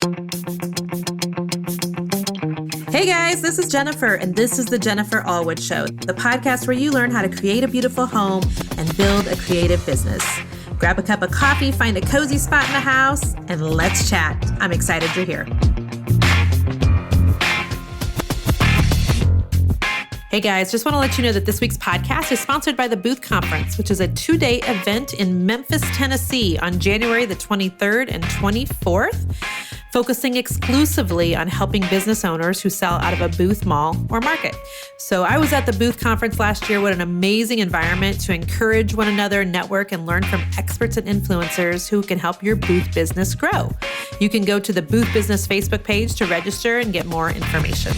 Hey guys, this is Jennifer, and this is the Jennifer Allwood Show, the podcast where you learn how to create a beautiful home and build a creative business. Grab a cup of coffee, find a cozy spot in the house, and let's chat. I'm excited you're here. Hey guys, just want to let you know that this week's podcast is sponsored by the Booth Conference, which is a 2-day event in Memphis, Tennessee on January the 23rd and 24th, focusing exclusively on helping business owners who sell out of a booth, mall, or market. So I was at the Booth Conference last year. What an amazing environment to encourage one another, network, and learn from experts and influencers who can help your booth business grow. You can go to the Booth Business Facebook page to register and get more information.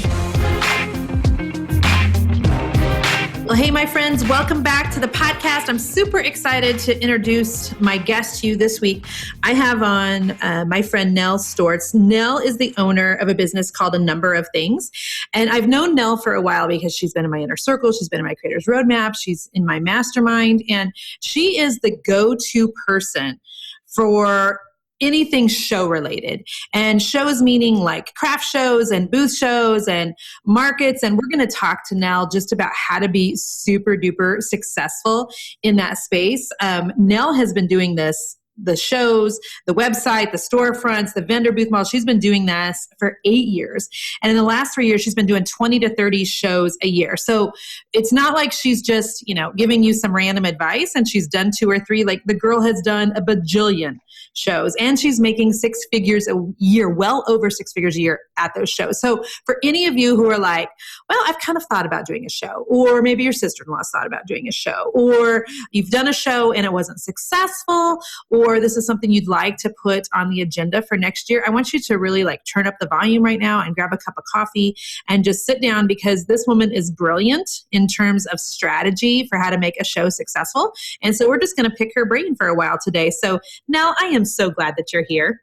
Well, hey, my friends, welcome back to the podcast. I'm super excited to introduce my guest to you this week. I have on my friend Nell Stortz. Nell is the owner of a business called A Number of Things. And I've known Nell for a while because she's been in my inner circle. She's been in my creator's roadmap. She's in my mastermind. And she is the go-to person for anything show related, and shows meaning like craft shows and booth shows and markets. And we're going to talk to Nell just about how to be super duper successful in that space. Nell has been doing this, the shows, the website, the storefronts, the vendor booth model. She's been doing this for 8 years. And in the last 3 years, she's been doing 20 to 30 shows a year. So it's not like she's just, giving you some random advice and she's done 2 or 3. Like the girl has done a bajillion shows, and she's making 6 figures a year, well over 6 figures a year at those shows. So for any of you who are like, well, I've kind of thought about doing a show, or maybe your sister-in-law's thought about doing a show, or you've done a show and it wasn't successful, or this is something you'd like to put on the agenda for next year, I want you to really turn up the volume right now and grab a cup of coffee and just sit down, because this woman is brilliant in terms of strategy for how to make a show successful. And so we're just going to pick her brain for a while today. So Nell, I am so glad that you're here.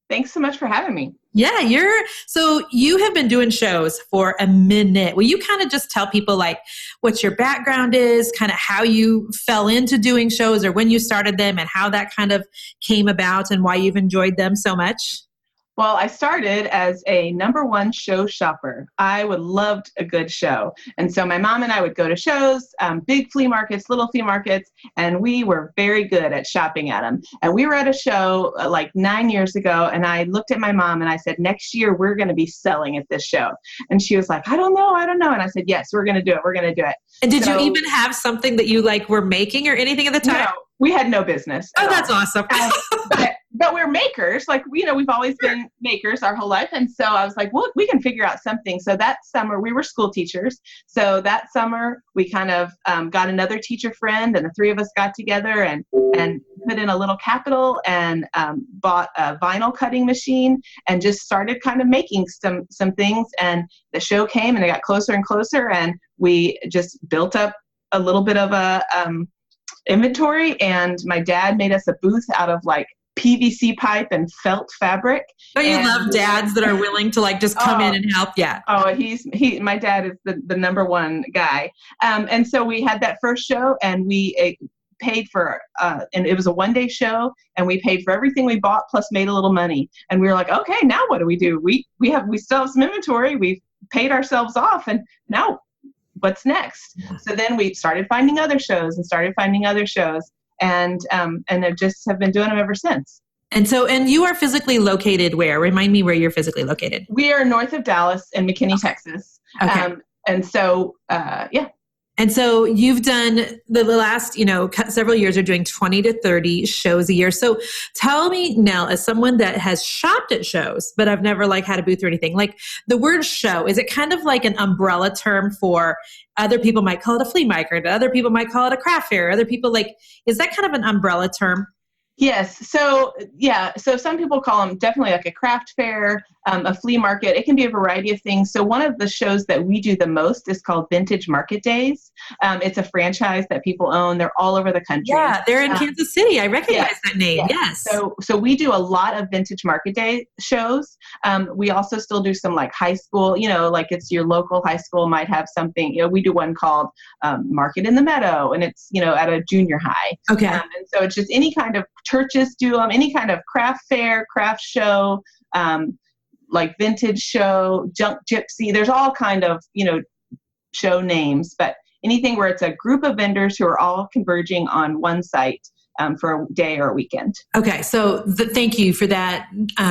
Thanks so much for having me. Yeah, so you have been doing shows for a minute. Will you kind of just tell people what your background is, kind of how you fell into doing shows or when you started them and how that kind of came about and why you've enjoyed them so much? Well, I started as a number one show shopper. I would loved a good show. And so my mom and I would go to shows, big flea markets, little flea markets, and we were very good at shopping at them. And we were at a show 9 years ago, and I looked at my mom and I said, next year we're going to be selling at this show. And she was like, I don't know. And I said, yes, we're going to do it. And did you even have something that you were making or anything at the time? No, we had no business. Oh, that's awesome. But we're makers. We've always been makers our whole life. And so I was like, well, we can figure out something. So that summer, we were school teachers. So that summer, we kind of got another teacher friend, and the 3 of us got together and put in a little capital and bought a vinyl cutting machine and just started kind of making some things. And the show came and it got closer and closer. And we just built up a little bit of a inventory. And my dad made us a booth out of PVC pipe and felt fabric. Oh, you love dads that are willing to just come in and help. Yeah. Oh, my dad is the number one guy. And so we had that first show, and we paid for, and it was a 1-day show, and we paid for everything we bought plus made a little money. And we were like, okay, now what do? We still have some inventory. We've paid ourselves off, and now what's next? So then we started finding other shows. And I just have been doing them ever since. And you are physically located where? Remind me where you're physically located. We are north of Dallas in McKinney, Texas. Okay. Yeah. And so you've done the last, several years are doing 20 to 30 shows a year. So tell me, Nell, as someone that has shopped at shows, but I've never had a booth or anything, the word show, is it kind of like an umbrella term for other people might call it a flea market, other people might call it a craft fair, other people is that kind of an umbrella term? Yes. So some people call them definitely a craft fair, a flea market. It can be a variety of things. So one of the shows that we do the most is called Vintage Market Days. It's a franchise that people own. They're all over the country. Yeah, they're in Kansas City. I recognize that name. Yes. So we do a lot of Vintage Market Day shows. We also still do some high school, it's your local high school might have something. We do one called Market in the Meadow, and it's, at a junior high. Okay. And so it's just any kind of churches do them, any kind of craft fair, craft show, like vintage show, junk gypsy. There's all kind of, show names, but anything where it's a group of vendors who are all converging on one site for a day or a weekend. Okay. So thank you for that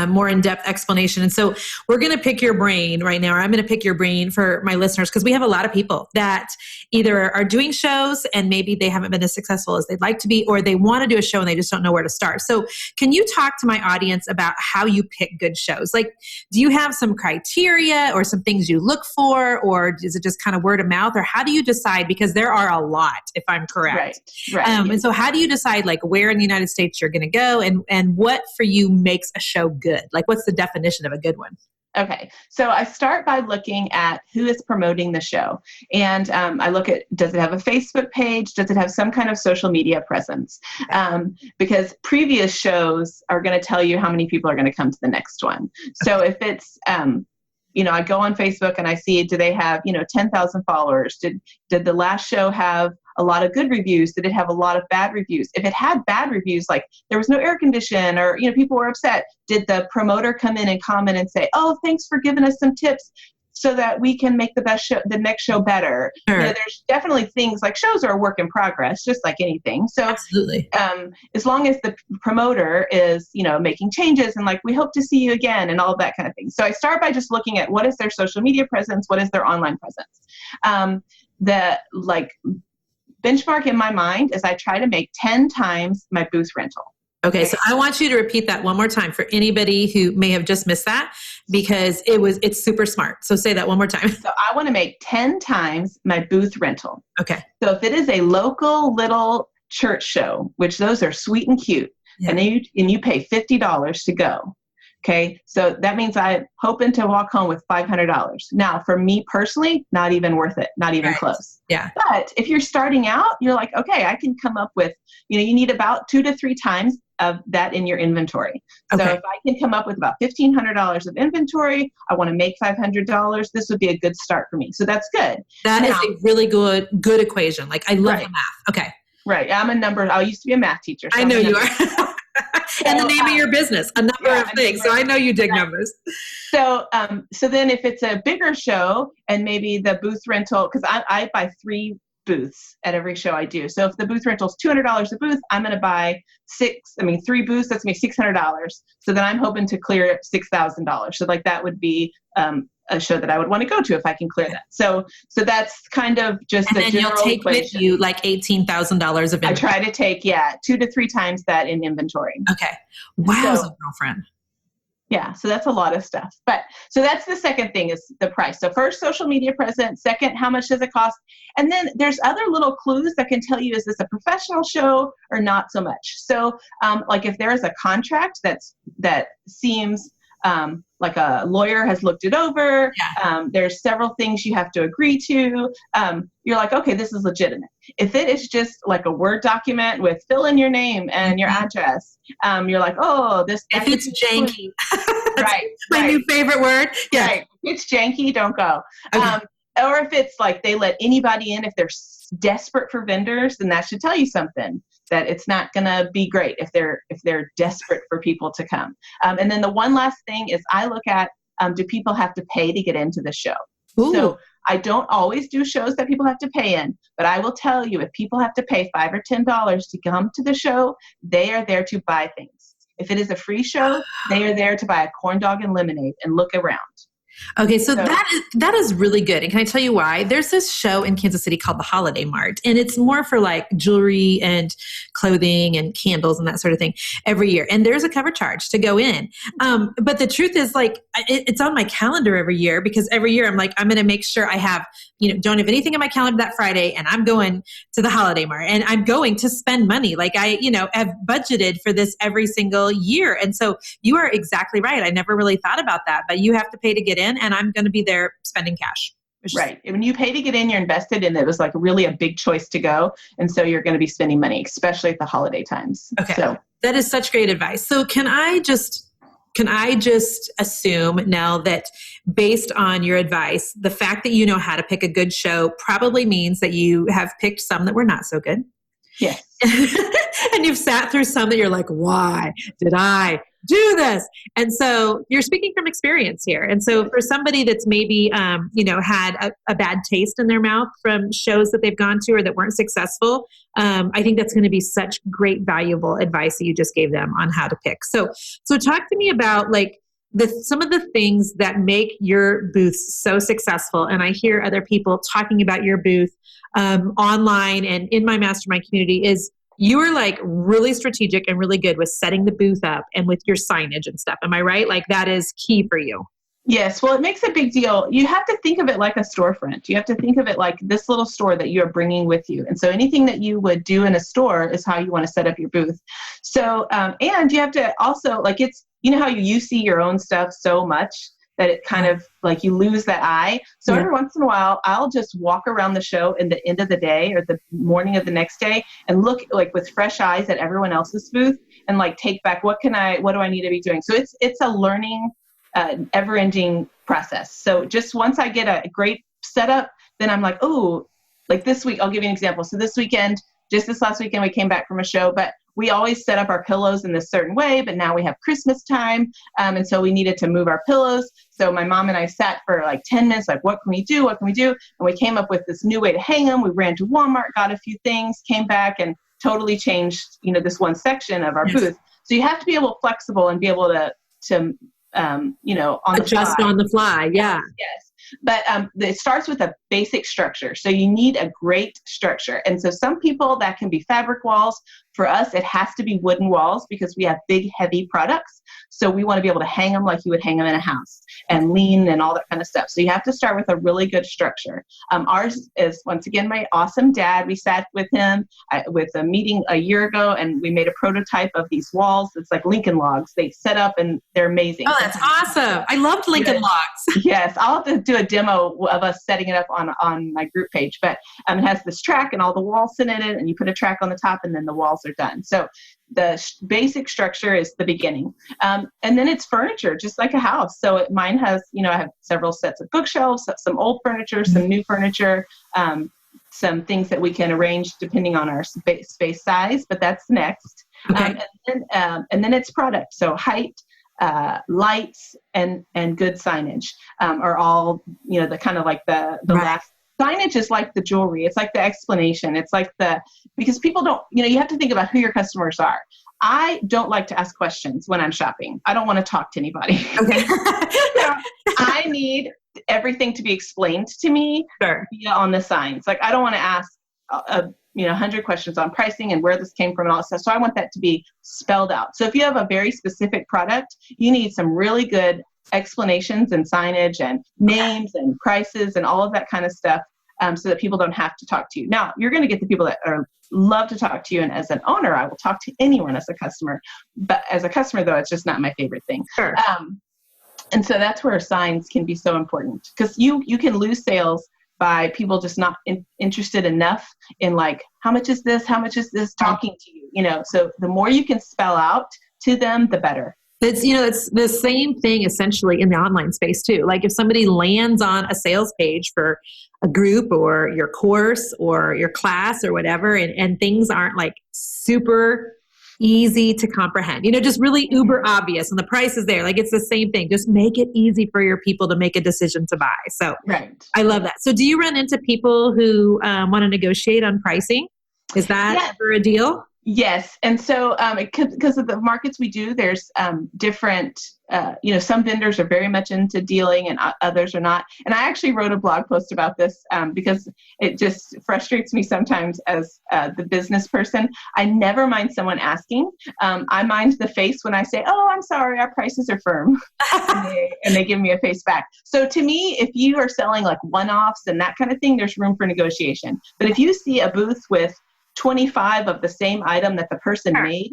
more in-depth explanation. And so we're going to pick your brain right now, or I'm going to pick your brain for my listeners, because we have a lot of people that either are doing shows and maybe they haven't been as successful as they'd like to be, or they want to do a show and they just don't know where to start. So can you talk to my audience about how you pick good shows? Like, do you have some criteria or some things you look for, or is it just kind of word of mouth, or how do you decide? Because there are a lot, if I'm correct. Right. And so how do you decide like where in the United States you're going to go, and what for you makes a show good? Like, what's the definition of a good one? Okay. So I start by looking at who is promoting the show. And I look at, does it have a Facebook page? Does it have some kind of social media presence? Because previous shows are going to tell you how many people are going to come to the next one. So if it's, I go on Facebook and I see, do they have, 10,000 followers? Did the last show have a lot of good reviews? Did it have a lot of bad reviews? If it had bad reviews, like there was no air condition, or, people were upset, did the promoter come in and comment and say, oh, thanks for giving us some tips so that we can make the next show better? Sure. There's definitely things like shows are a work in progress, just like anything. So absolutely. As long as the promoter is, making changes and like, we hope to see you again and all that kind of thing. So I start by just looking at what is their social media presence? What is their online presence? The benchmark in my mind is I try to make 10 times my booth rental. Okay, so I want you to repeat that one more time for anybody who may have just missed that, because it's super smart. So say that one more time. So I want to make 10 times my booth rental. Okay. So if it is a local little church show, which those are sweet and cute, and you pay $50 to go. Okay, so that means I'm hoping to walk home with $500. Now, for me personally, not even worth it, not even close. Yeah. But if you're starting out, you're like, okay, I can come up with, you need about 2 to 3 times of that in your inventory. So if I can come up with about $1,500 of inventory, I want to make $500. This would be a good start for me. So that's good. That is a really good equation. Like, I love the math. Okay. Right. I used to be a math teacher. So I know you are. And the name of your business, a number of things. So I know you dig numbers. So then if it's a bigger show and maybe the booth rental, because I buy 3 booths at every show I do. So if the booth rental is $200 a booth, I'm going to buy 3 booths. That's going to be $600. So then I'm hoping to clear $6,000. So like that would be a show that I would want to go to if I can clear that. So that's kind of just and the then general you'll take equation. with you like $18,000 of inventory. I try to take 2 to 3 times that in inventory. Okay. Wow, girlfriend. Yeah, so that's a lot of stuff. But so that's the second thing, is the price. So first, social media presence. Second, how much does it cost? And then there's other little clues that can tell you, is this a professional show or not so much? So like if there is a contract that seems like a lawyer has looked it over, there's several things you have to agree to. You're like, okay, this is legitimate. If it is just like a Word document with fill in your name and your address, you're like, oh, this. If it's janky. Right. My new favorite word. Yeah. Right. If it's janky, don't go. Okay. Or if it's like they let anybody in, if they're desperate for vendors, then that should tell you something, that it's not going to be great if they're desperate for people to come. And then the one last thing is I look at, do people have to pay to get into the show? Ooh. So I don't always do shows that people have to pay in, but I will tell you, if people have to pay $5 or $10 to come to the show, they are there to buy things. If it is a free show, they are there to buy a corn dog and lemonade and look around. Okay, so that is really good. And can I tell you why? There's this show in Kansas City called the Holiday Mart, and it's more for like jewelry and clothing and candles and that sort of thing every year. And there's a cover charge to go in. But the truth is, like, it's on my calendar every year, because every year I'm like, I'm going to make sure I have, don't have anything on my calendar that Friday, and I'm going to the Holiday Mart, and I'm going to spend money. Like I, have budgeted for this every single year. And so you are exactly right. I never really thought about that, but you have to pay to get in, and I'm going to be there spending cash. Right. When you pay to get in, you're invested, and it was like really a big choice to go. And so you're going to be spending money, especially at the holiday times. Okay. So that is such great advice. So can I just assume now that based on your advice, the fact that you know how to pick a good show probably means that you have picked some that were not so good? Yes. And you've sat through some that you're like, why did I do this? And so you're speaking from experience here. And so for somebody that's maybe, had a bad taste in their mouth from shows that they've gone to or that weren't successful, I think that's going to be such great, valuable advice that you just gave them on how to pick. So talk to me about like some of the things that make your booths so successful. And I hear other people talking about your booth online and in my mastermind community is you are like really strategic and really good with setting the booth up and with your signage and stuff. Am I right? Like that is key for you. Yes. Well, it makes a big deal. You have to think of it like a storefront. You have to think of it like this little store that you're bringing with you. And so anything that you would do in a store is how you want to set up your booth. So, and you have to also like how you see your own stuff so much that it kind of like you lose that eye. So every once in a while, I'll just walk around the show in the end of the day or the morning of the next day and look like with fresh eyes at everyone else's booth and like take back, what do I need to be doing? So it's a learning, ever-ending process. So just once I get a great setup, then I'm like, oh, like this week, I'll give you an example. So this last weekend, we came back from a show, but we always set up our pillows in this certain way, but now we have Christmas time. And so we needed to move our pillows. So my mom and I sat for like 10 minutes, like, what can we do? What can we do? And we came up with this new way to hang them. We ran to Walmart, got a few things, came back and totally changed, this one section of our booth. So you have to be flexible and be able to on adjust on the fly. Yeah. Yes. But it starts with a basic structure. So you need a great structure. And so some people that can be fabric walls. For us, it has to be wooden walls because we have big, heavy products. So we want to be able to hang them like you would hang them in a house and lean and all that kind of stuff. So you have to start with a really good structure. Ours is, once again, my awesome dad. We sat with him with a meeting a year ago, and we made a prototype of these walls. It's like Lincoln logs. They set up, and they're amazing. Oh, that's awesome. I loved Lincoln logs. Yes. I'll have to do a demo of us setting it up on my group page. But it has this track and all the walls sit in it, and you put a track on the top, and then the walls are done. So the basic structure is the beginning. And then it's furniture, just like a house. So mine has, I have several sets of bookshelves, some old furniture, some new furniture, some things that we can arrange depending on our space size, but that's next. Okay. And then it's product. So height, lights, and good signage are all, the kind of like the right. last. Signage is like the jewelry. It's like the explanation. It's like because people don't, you have to think about who your customers are. I don't like to ask questions when I'm shopping. I don't want to talk to anybody. Okay. So I need everything to be explained to me on the signs. Like I don't want to ask 100 questions on pricing and where this came from and all that stuff. So I want that to be spelled out. So if you have a very specific product, you need some really good explanations and signage and names and prices and all of that kind of stuff so that people don't have to talk to you. Now, you're going to get the people that love to talk to you. And as an owner, I will talk to anyone as a customer. But as a customer, though, it's just not my favorite thing. Sure. And so that's where signs can be so important because you can lose sales by people just not interested enough in like, how much is this talking to you, so the more you can spell out to them, the better. It's, it's the same thing essentially in the online space too. Like if somebody lands on a sales page for a group or your course or your class or whatever, and things aren't like super easy to comprehend, just really uber obvious and the price is there. Like it's the same thing. Just make it easy for your people to make a decision to buy. So right. I love that. So do you run into people who want to negotiate on pricing? Is that ever a deal? Yes. And so because of the markets we do, there's different, some vendors are very much into dealing and others are not. And I actually wrote a blog post about this because it just frustrates me sometimes as the business person. I never mind someone asking. I mind the face when I say, oh, I'm sorry, our prices are firm. and they give me a face back. So to me, if you are selling like one-offs and that kind of thing, there's room for negotiation. But if you see a booth with 25 of the same item that the person made,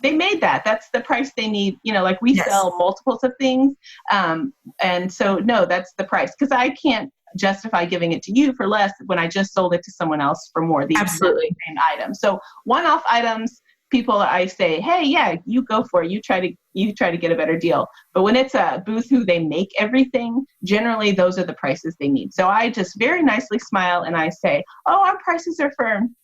they made that. That's the price they need. Like we sell multiples of things. And so, no, that's the price. Because I can't justify giving it to you for less when I just sold it to someone else for more. The absolutely same item. So one-off items, people I say, hey, yeah, you go for it. You try to get a better deal. But when it's a booth who they make everything, generally those are the prices they need. So I just very nicely smile and I say, oh, our prices are firm.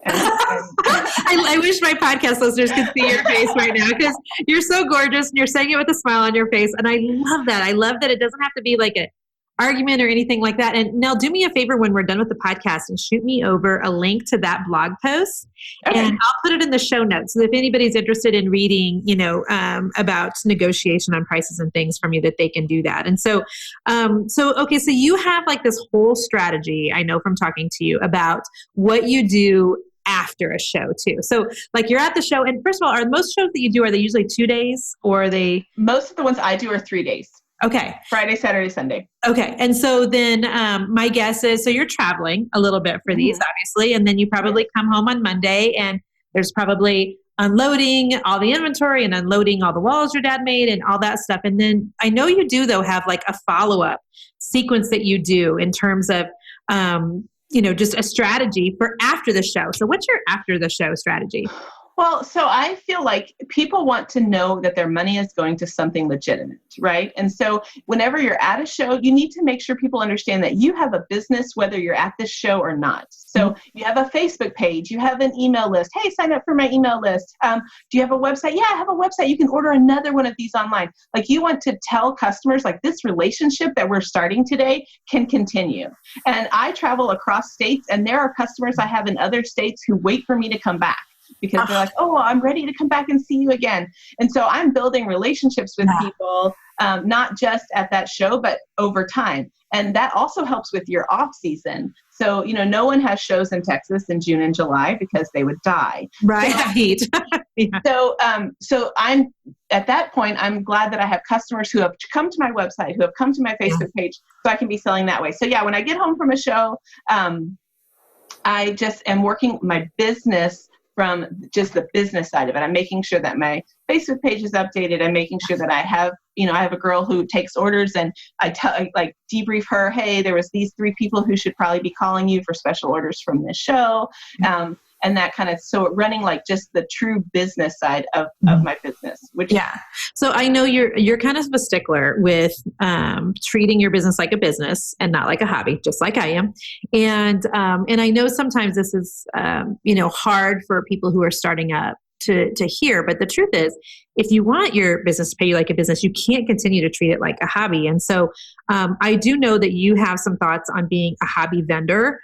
I wish my podcast listeners could see your face right now because you're so gorgeous and you're saying it with a smile on your face. And I love that. I love that it doesn't have to be like an argument or anything like that. And Nell, do me a favor when we're done with the podcast and shoot me over a link to that blog post. Okay. And I'll put it in the show notes. So if anybody's interested in reading, about negotiation on prices and things from you, that they can do that. And so you have like this whole strategy, I know from talking to you, about what you do after a show too. So like you're at the show, and first of all, are most shows that you do, are they usually 2 days or are they? Most of the ones I do are 3 days. Okay. Friday, Saturday, Sunday. Okay. And so then my guess is, so you're traveling a little bit for these, obviously, and then you probably come home on Monday and there's probably unloading all the inventory and unloading all the walls your dad made and all that stuff. And then I know you do, though, have like a follow-up sequence that you do in terms of, just a strategy for after the show. So what's your after the show strategy? Well, so I feel like people want to know that their money is going to something legitimate, right? And so whenever you're at a show, you need to make sure people understand that you have a business, whether you're at this show or not. So you have a Facebook page, you have an email list. Hey, sign up for my email list. Do you have a website? Yeah, I have a website. You can order another one of these online. Like you want to tell customers like this relationship that we're starting today can continue. And I travel across states, and there are customers I have in other states who wait for me to come back, because they're like, oh, I'm ready to come back and see you again. And so I'm building relationships with people, not just at that show, but over time. And that also helps with your off season. So, no one has shows in Texas in June and July because they would die. Right. So I'm at that point, I'm glad that I have customers who have come to my website, who have come to my Facebook page, so I can be selling that way. So yeah, when I get home from a show, I just am working my business from just the business side of it. I'm making sure that my Facebook page is updated. I'm making sure that I have a girl who takes orders, and I debrief her, hey, there was these 3 people who should probably be calling you for special orders from this show. And that kind of, so running like just the true business side of my business, So I know you're kind of a stickler with treating your business like a business and not like a hobby, just like I am. And I know sometimes this is, hard for people who are starting up to hear, but the truth is, if you want your business to pay you like a business, you can't continue to treat it like a hobby. And so I do know that you have some thoughts on being a hobby vendor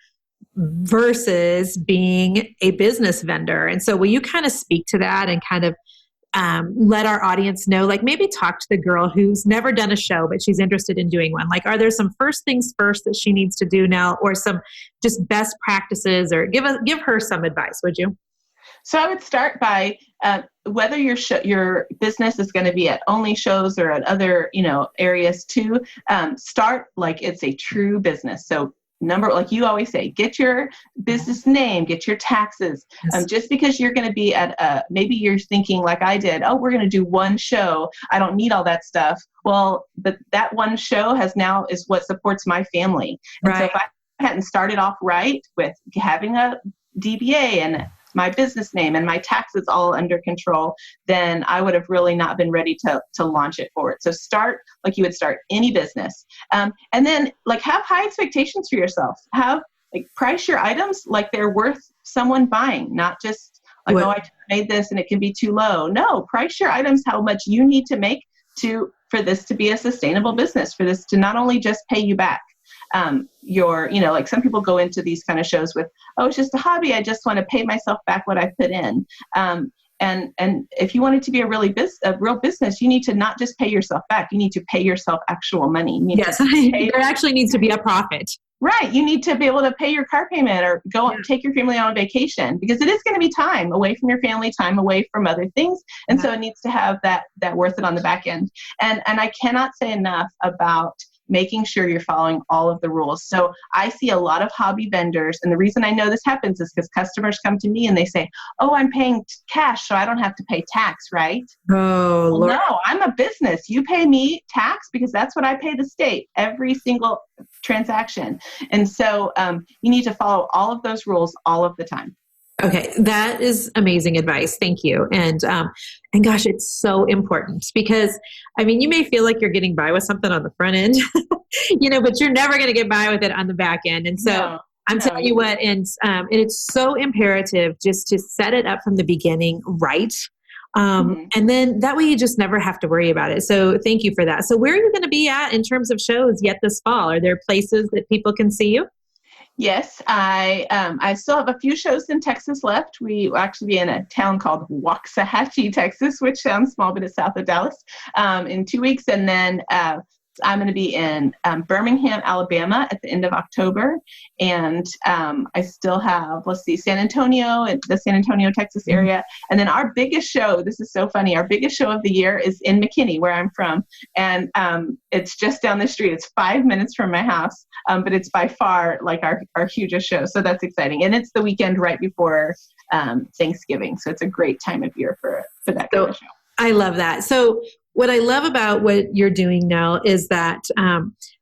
versus being a business vendor. And so will you kind of speak to that and kind of let our audience know, like maybe talk to the girl who's never done a show, but she's interested in doing one. Like, are there some first things first that she needs to do now, or some just best practices, or give her some advice, would you? So I would start by whether your business is going to be at only shows or at other, areas too, start like it's a true business. So like you always say, get your business name, get your taxes. Just because you're going to be at maybe you're thinking like I did, oh, we're going to do one show, I don't need all that stuff. Well, that one show is what supports my family. And so if I hadn't started off right with having a DBA and my business name and my taxes all under control, then I would have really not been ready to launch it forward. So start like you would start any business. And then like have high expectations for yourself. Price your items like they're worth someone buying, not just like, oh, I made this and it can be too low. No, price your items how much you need to make for this to be a sustainable business, for this to not only just pay you back. Like some people go into these kind of shows with, oh, it's just a hobby. I just want to pay myself back what I put in. And if you want it to be a real business, you need to not just pay yourself back. You need to pay yourself actual money. There actually needs to be a profit. Right. You need to be able to pay your car payment or take your family on vacation, because it is going to be time away from your family, time away from other things. And so it needs to have that worth it on the back end. And I cannot say enough about making sure you're following all of the rules. So I see a lot of hobby vendors, and the reason I know this happens is because customers come to me and they say, oh, I'm paying cash, so I don't have to pay tax, right? Oh, well, Lord. No, I'm a business. You pay me tax because that's what I pay the state every single transaction. And so you need to follow all of those rules all of the time. Okay, that is amazing advice. Thank you. And gosh, it's so important because, I mean, you may feel like you're getting by with something on the front end, but you're never going to get by with it on the back end. And so I'm telling you what, and it's so imperative just to set it up from the beginning right. And then that way you just never have to worry about it. So thank you for that. So where are you going to be at in terms of shows yet this fall? Are there places that people can see you? Yes, I still have a few shows in Texas left. We will actually be in a town called Waxahachie, Texas, which sounds small, but it's south of Dallas, in 2 weeks. And then I'm going to be in Birmingham, Alabama at the end of October. And I still have, San Antonio, in the San Antonio, Texas area. And then our biggest show, this is so funny, our biggest show of the year is in McKinney, where I'm from. And it's just down the street. It's 5 minutes from my house, but it's by far like our hugest show. So that's exciting. And it's the weekend right before Thanksgiving. So it's a great time of year for that kind of show. I love that. So what I love about what you're doing now is that,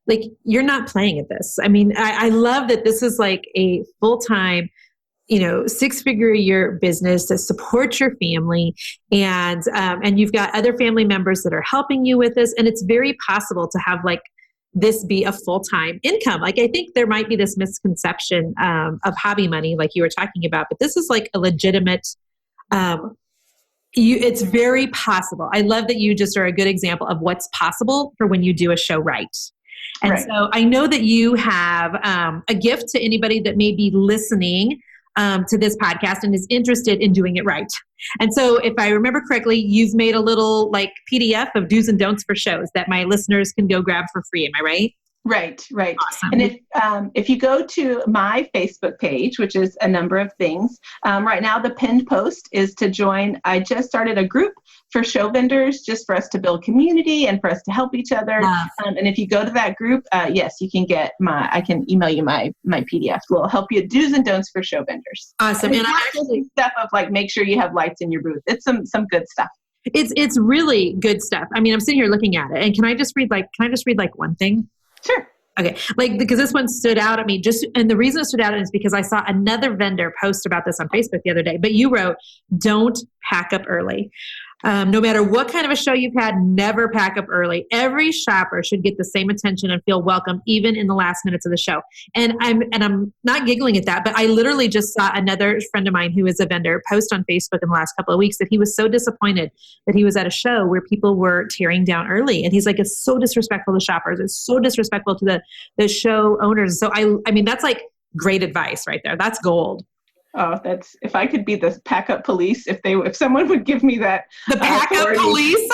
like, you're not playing at this. I mean, I love that this is like a full-time, 6-figure a year business to support your family. And you've got other family members that are helping you with this. And it's very possible to have like this be a full-time income. Like, I think there might be this misconception of hobby money, like you were talking about, but this is like a legitimate, it's very possible. I love that you just are a good example of what's possible for when you do a show right. And so I know that you have a gift to anybody that may be listening to this podcast and is interested in doing it right. And so if I remember correctly, you've made a little like PDF of do's and don'ts for shows that my listeners can go grab for free. Am I right? Right. Awesome. And if you go to my Facebook page, which is a number of things, right now the pinned post is to join. I just started a group for show vendors just for us to build community and for us to help each other. And if you go to that group, yes, you can get I can email you my PDF. We'll help you do's and don'ts for show vendors. Awesome. And I actually stuff of like, make sure you have lights in your booth. It's some good stuff. It's really good stuff. I mean, I'm sitting here looking at it, and can I just read like one thing? Sure. Okay. Like, because this one stood out at me and the reason it stood out is because I saw another vendor post about this on Facebook the other day, but you wrote, don't pack up early. No matter what kind of a show you've had, never pack up early. Every shopper should get the same attention and feel welcome, even in the last minutes of the show. And I'm not giggling at that, but I literally just saw another friend of mine who is a vendor post on Facebook in the last couple of weeks that he was so disappointed that he was at a show where people were tearing down early. And he's like, it's so disrespectful to shoppers. It's so disrespectful to the show owners. So I mean, that's like great advice right there. That's gold. Oh, if I could be the pack up police, if someone would give me that. The pack up police?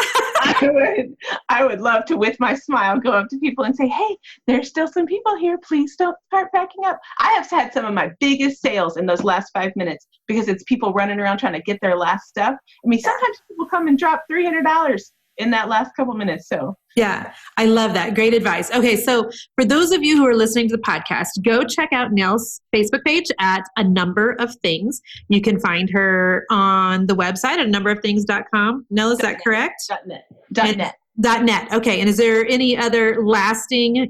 I would love to, with my smile, go up to people and say, hey, there's still some people here. Please don't start packing up. I have had some of my biggest sales in those last 5 minutes because it's people running around trying to get their last stuff. I mean, sometimes people come and drop $300 in that last couple minutes. So yeah, I love that. Great advice. Okay. So for those of you who are listening to the podcast, go check out Nell's Facebook page at A Number of Things. You can find her on the website at anumberofthings.com. Nell, is that correct? .net. Okay. And is there any other lasting,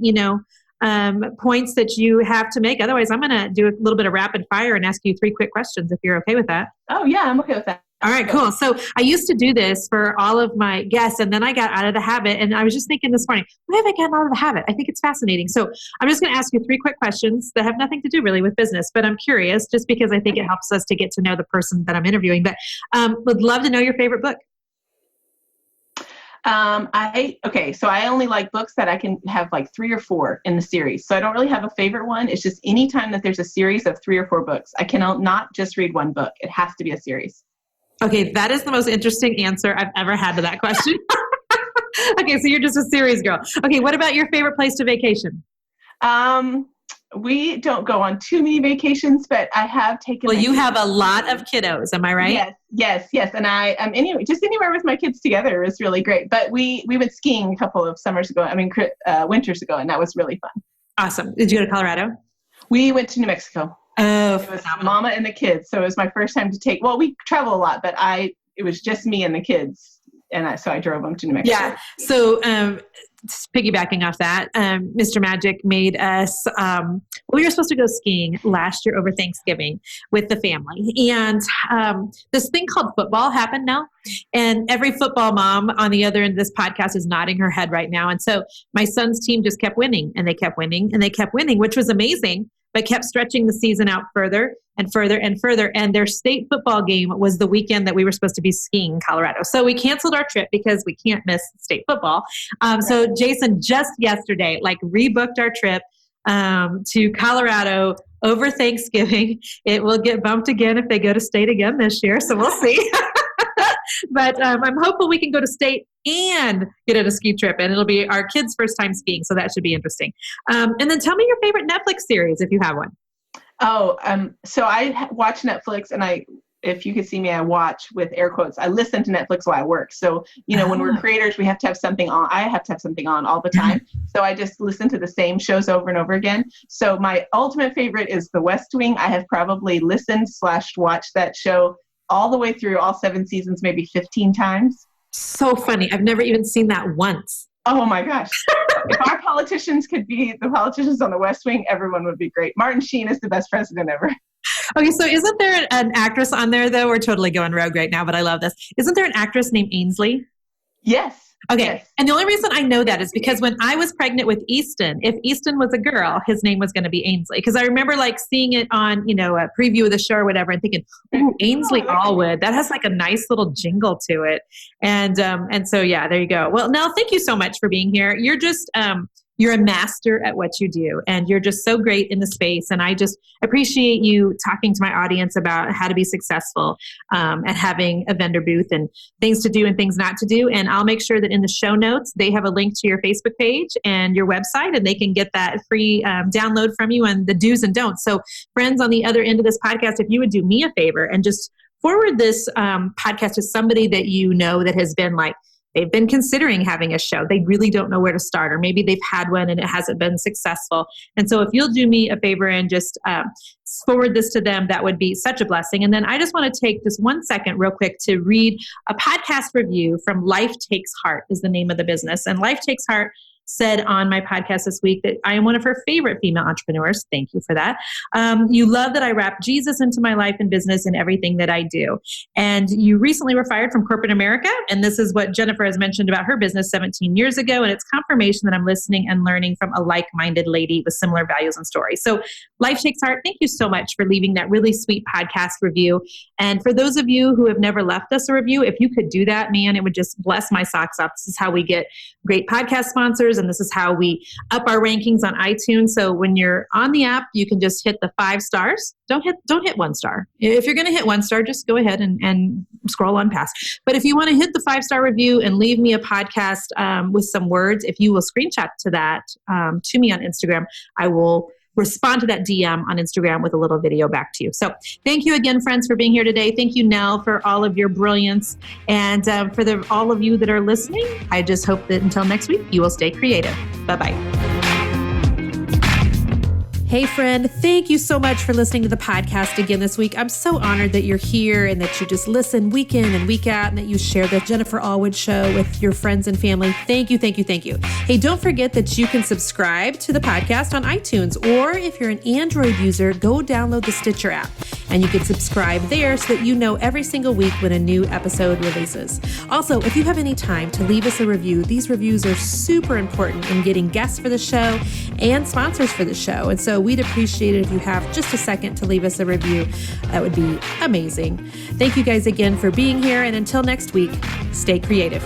points that you have to make? Otherwise, I'm going to do a little bit of rapid fire and ask you 3 quick questions if you're okay with that. Oh yeah, I'm okay with that. All right, cool. So I used to do this for all of my guests, and then I got out of the habit. And I was just thinking this morning, why have I gotten out of the habit? I think it's fascinating. So I'm just going to ask you 3 quick questions that have nothing to do really with business, but I'm curious just because I think it helps us to get to know the person that I'm interviewing. But would love to know your favorite book. So I only like books that I can have like 3 or 4 in the series. So I don't really have a favorite one. It's just any time that there's a series of 3 or 4 books, I cannot not just read one book. It has to be a series. Okay, that is the most interesting answer I've ever had to that question. Okay, so you're just a series girl. Okay, what about your favorite place to vacation? We don't go on too many vacations, but I have taken. Well, you have a lot of kiddos, am I right? Yes. And anywhere with my kids together is really great. But we went skiing a couple of winters ago, and that was really fun. Awesome. Did you go to Colorado? We went to New Mexico. Oh, it was mama and the kids. So it was my first time to take. Well, we travel a lot, but it was just me and the kids, and so I drove them to New Mexico. Yeah. So piggybacking off that, Mr. Magic made us. We were supposed to go skiing last year over Thanksgiving with the family, and this thing called football happened now. And every football mom on the other end of this podcast is nodding her head right now. And so my son's team just kept winning, and they kept winning, and they kept winning, which was amazing. but kept stretching the season out further and further and further. And their state football game was the weekend that we were supposed to be skiing in Colorado. So we canceled our trip because we can't miss state football. So Jason just yesterday, rebooked our trip to Colorado over Thanksgiving. It will get bumped again if they go to state again this year. So we'll see. But I'm hopeful we can go to state and get on a ski trip, and it'll be our kids' first time skiing. So that should be interesting. And then tell me your favorite Netflix series if you have one. So I watch Netflix, and if you could see me, I watch with air quotes. I listen to Netflix while I work. So, when we're creators, we have to have something on. I have to have something on all the time. So I just listen to the same shows over and over again. So my ultimate favorite is The West Wing. I have probably listened/watched that show all the way through all 7 seasons, maybe 15 times. So funny. I've never even seen that once. Oh my gosh. If our politicians could be the politicians on The West Wing, everyone would be great. Martin Sheen is the best president ever. Okay, so isn't there an actress on there, though? We're totally going rogue right now, but I love this. Isn't there an actress named Ainsley? Yes. Okay, yes. And the only reason I know that is because when I was pregnant with Easton, if Easton was a girl, his name was going to be Ainsley. Because I remember seeing it on, a preview of the show or whatever, and thinking, "Ooh, Ainsley Allwood, that has a nice little jingle to it." And so yeah, there you go. Well, Nell, thank you so much for being here. You're just you're a master at what you do, and you're just so great in the space. And I just appreciate you talking to my audience about how to be successful at having a vendor booth and things to do and things not to do. And I'll make sure that in the show notes, they have a link to your Facebook page and your website, and they can get that free download from you and the do's and don'ts. So friends on the other end of this podcast, if you would do me a favor and just forward this podcast to somebody that that has been they've been considering having a show. They really don't know where to start, or maybe they've had one and it hasn't been successful. And so if you'll do me a favor and just forward this to them, that would be such a blessing. And then I just want to take just 1 second real quick to read a podcast review from Life Takes Heart is the name of the business. And Life Takes Heart said on my podcast this week that I am one of her favorite female entrepreneurs. Thank you for that. You love that I wrap Jesus into my life and business and everything that I do. And you recently were fired from corporate America. And this is what Jennifer has mentioned about her business 17 years ago. And it's confirmation that I'm listening and learning from a like-minded lady with similar values and stories. So Life Takes Heart, thank you so much for leaving that really sweet podcast review. And for those of you who have never left us a review, if you could do that, man, it would just bless my socks off. This is how we get great podcast sponsors. And this is how we up our rankings on iTunes. So when you're on the app, you can just hit the 5 stars. Don't hit 1 star. If you're going to hit 1 star, just go ahead and scroll on past. But if you want to hit the 5-star review and leave me a podcast with some words, if you will screenshot to that to me on Instagram, I will respond to that DM on Instagram with a little video back to you. So thank you again, friends, for being here today. Thank you, Nell, for all of your brilliance. And for all of you that are listening, I just hope that until next week, you will stay creative. Bye-bye. Hey friend, thank you so much for listening to the podcast again this week. I'm so honored that you're here and that you just listen week in and week out and that you share the Jennifer Allwood Show with your friends and family. Thank you, thank you, thank you. Hey, don't forget that you can subscribe to the podcast on iTunes, or if you're an Android user, go download the Stitcher app and you can subscribe there so that you know every single week when a new episode releases. Also, if you have any time to leave us a review, these reviews are super important in getting guests for the show and sponsors for the show. And so we'd appreciate it if you have just a second to leave us a review. That would be amazing. Thank you guys again for being here. And until next week, stay creative.